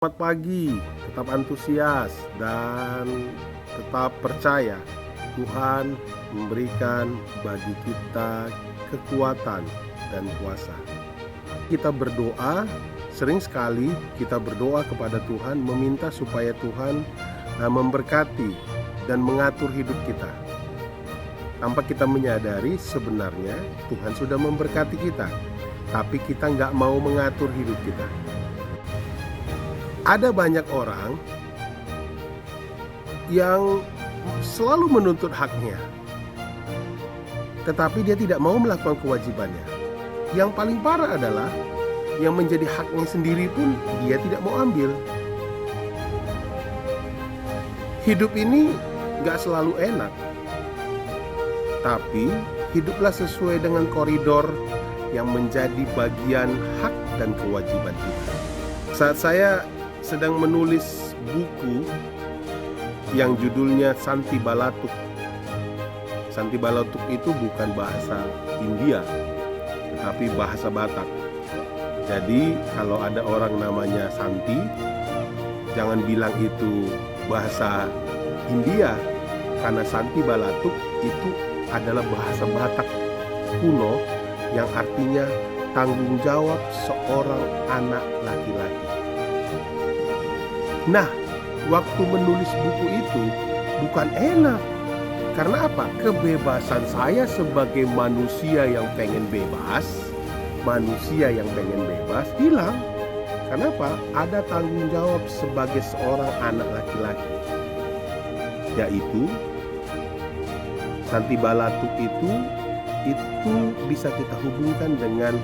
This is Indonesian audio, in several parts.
Selamat pagi, tetap antusias dan tetap percaya Tuhan memberikan bagi kita kekuatan dan kuasa. Kita berdoa, sering sekali kita berdoa kepada Tuhan meminta supaya Tuhan memberkati dan mengatur hidup kita. Tanpa kita menyadari sebenarnya Tuhan sudah memberkati kita, tapi kita nggak mau mengatur hidup kita. Ada banyak orang yang selalu menuntut haknya, tetapi dia tidak mau melakukan kewajibannya. Yang paling parah adalah yang menjadi haknya sendiri pun dia tidak mau ambil. Hidup ini gak selalu enak, tapi hiduplah sesuai dengan koridor yang menjadi bagian hak dan kewajiban kita. Saat saya sedang menulis buku yang judulnya Santi Balatuk. Santi Balatuk itu bukan bahasa India, tetapi bahasa Batak. Jadi kalau ada orang namanya Santi, jangan bilang itu bahasa India, karena Santi Balatuk itu adalah bahasa Batak kuno yang artinya tanggung jawab seorang anak laki-laki. Nah, waktu menulis buku itu bukan enak. Karena apa? Kebebasan saya sebagai manusia yang pengen bebas, hilang. Kenapa? Ada tanggung jawab sebagai seorang anak laki-laki. Yaitu Santi Balatuk itu bisa kita hubungkan dengan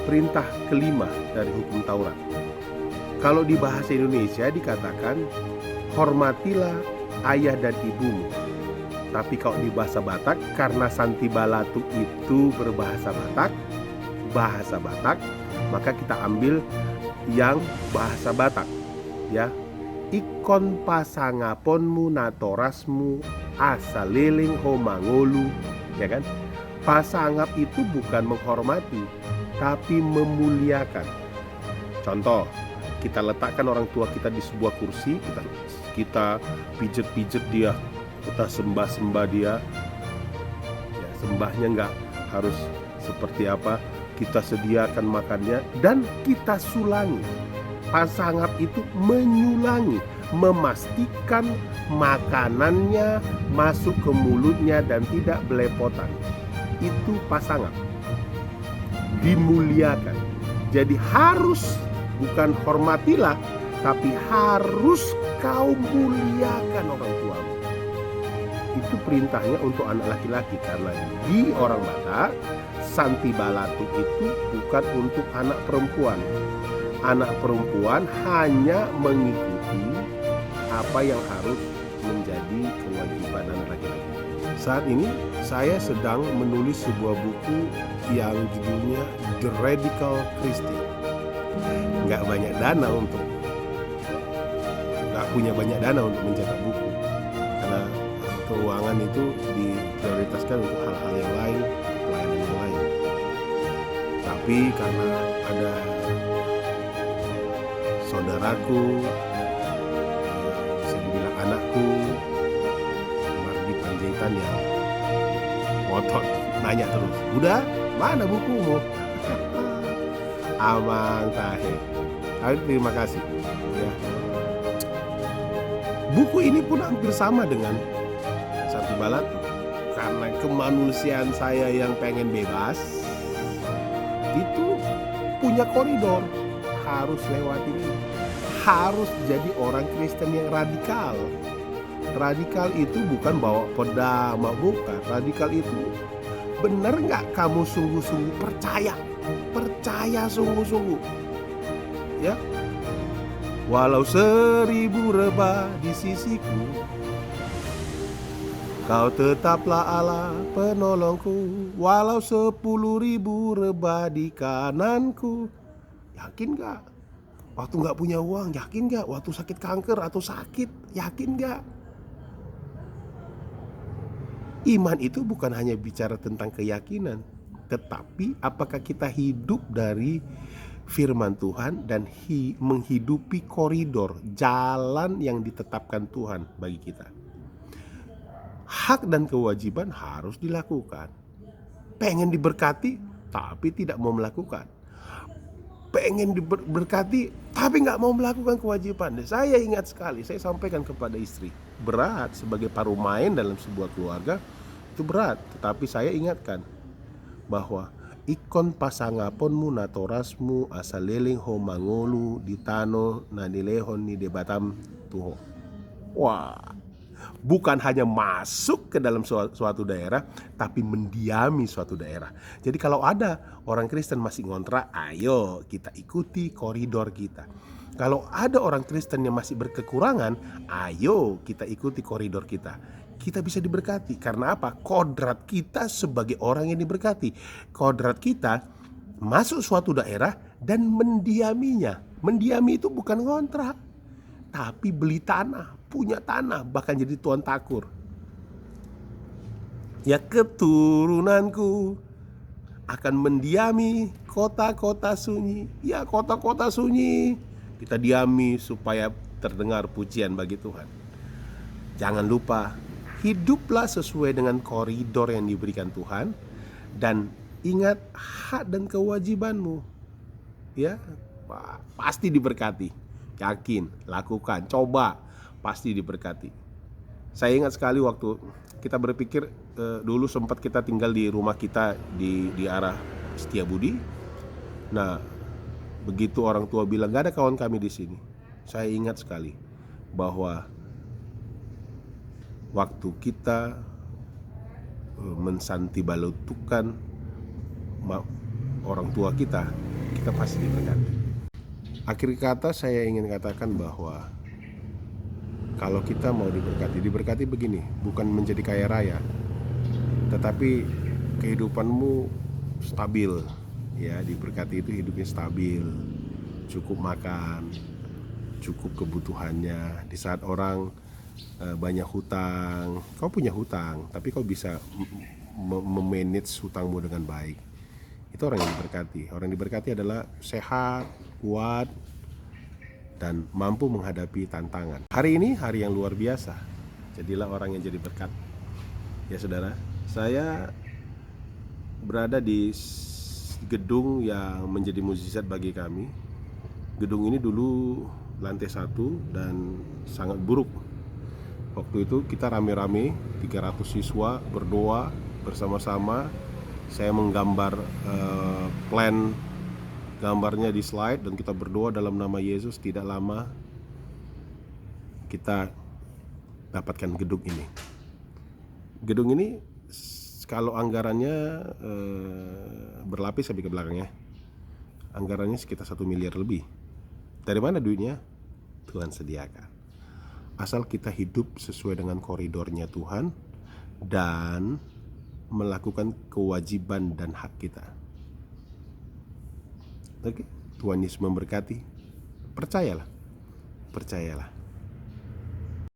perintah kelima dari hukum Taurat. Kalau di bahasa Indonesia dikatakan hormatilah ayah dan ibumu. Tapi kalau di bahasa Batak, karena Santi Balatuk itu berbahasa Batak, maka kita ambil yang bahasa Batak, ya. Ikon pasangaponmu natorasmu asaleling homangolu, ya kan? Pasangap itu bukan menghormati, tapi memuliakan. Contoh, kita letakkan orang tua kita di sebuah kursi, kita pijet-pijet dia, kita sembah dia. Ya, sembahnya nggak harus seperti apa, kita sediakan makannya dan kita sulangi. Pasangap itu menyulangi, memastikan makanannya masuk ke mulutnya dan tidak belepotan. Itu pasangap, dimuliakan. Jadi harus, bukan hormatilah, tapi harus kau muliakan orang tuamu. Itu perintahnya untuk anak laki-laki, karena di orang Batak, Santi Balatuk itu bukan untuk anak perempuan. Anak perempuan hanya mengikuti apa yang harus menjadi kewajiban anak laki-laki. Saat ini saya sedang menulis sebuah buku yang judulnya The Radical Christian. Nggak punya banyak dana untuk mencetak buku, karena keuangan itu diprioritaskan untuk hal-hal yang lain, pelayanan yang lain. Tapi karena ada saudaraku, bisa dibilang anakku, Mardi Panjaitan, yang ngotot nanya terus, udah mana bukumu? Amang tahe. Terima kasih ya. Buku ini pun hampir sama dengan Santi Balatuk, karena kemanusiaan saya yang pengen bebas itu punya koridor, harus lewati ini, harus jadi orang Kristen yang radikal. Radikal itu bukan bawa pedang, bukan. Radikal itu benar nggak kamu sungguh-sungguh percaya sungguh-sungguh, ya. Walau 1000 rebah di sisiku, kau tetaplah Allah penolongku. Walau 10.000 rebah di kananku. Yakin gak? Waktu gak punya uang, yakin gak? Waktu sakit kanker atau sakit, yakin gak? Iman itu bukan hanya bicara tentang keyakinan, tetapi apakah kita hidup dari firman Tuhan dan menghidupi koridor jalan yang ditetapkan Tuhan bagi kita. Hak dan kewajiban harus dilakukan. Pengen diberkati tapi tidak mau melakukan. Pengen diberkati tapi nggak mau melakukan kewajiban. Saya ingat sekali, saya sampaikan kepada istri, berat sebagai parumain dalam sebuah keluarga, itu berat. Tetapi saya ingatkan bahwa ikon pasangaponmu natorasmu asaleling ho mangolu ditano nanilehon ni debatam tuho. Wah, bukan hanya masuk ke dalam suatu daerah, tapi mendiami suatu daerah. Jadi kalau ada orang Kristen masih ngontrak, ayo kita ikuti koridor kita. Kalau ada orang Kristen yang masih berkekurangan, ayo kita ikuti koridor kita. Kita bisa diberkati. Karena apa? Kodrat kita sebagai orang yang diberkati. Kodrat kita masuk suatu daerah dan mendiaminya. Mendiami itu bukan ngontrak, tapi beli tanah, punya tanah, bahkan jadi tuan takur. Ya, keturunanku akan mendiami kota-kota sunyi. Ya, kota-kota sunyi kita diami supaya terdengar pujian bagi Tuhan. Jangan lupa, hiduplah sesuai dengan koridor yang diberikan Tuhan, dan ingat hak dan kewajibanmu. Ya, pasti diberkati. Yakin, lakukan, coba, pasti diberkati. Saya ingat sekali waktu kita berpikir, dulu sempat kita tinggal di rumah kita di arah Setiabudi. Nah, begitu orang tua bilang gak ada kawan kami di sini, saya ingat sekali bahwa waktu kita mensanti balutukan orang tua kita pasti diberkati. Akhir kata saya ingin katakan bahwa kalau kita mau diberkati begini, bukan menjadi kaya raya, tetapi kehidupanmu stabil. Ya, diberkati itu hidupnya stabil, cukup makan, cukup kebutuhannya. Di saat orang banyak hutang, kau punya hutang, tapi kau bisa memanage hutangmu dengan baik. Itu orang yang diberkati. Orang yang diberkati adalah sehat, kuat, dan mampu menghadapi tantangan. Hari ini hari yang luar biasa. Jadilah orang yang jadi berkat. Ya saudara, saya berada di gedung yang menjadi mukjizat bagi kami. Gedung ini dulu lantai 1 dan sangat buruk. Waktu itu kita rame-rame 300 siswa berdoa bersama-sama. Saya menggambar plan gambarnya di slide, dan kita berdoa dalam nama Yesus. Tidak lama kita dapatkan gedung ini. Gedung ini kalau anggarannya berlapis sampai ke belakangnya, anggarannya sekitar 1 miliar lebih. Dari mana duitnya? Tuhan sediakan. Asal kita hidup sesuai dengan koridornya Tuhan dan melakukan kewajiban dan hak kita. Oke, Tuhan Yesus memberkati. Percayalah.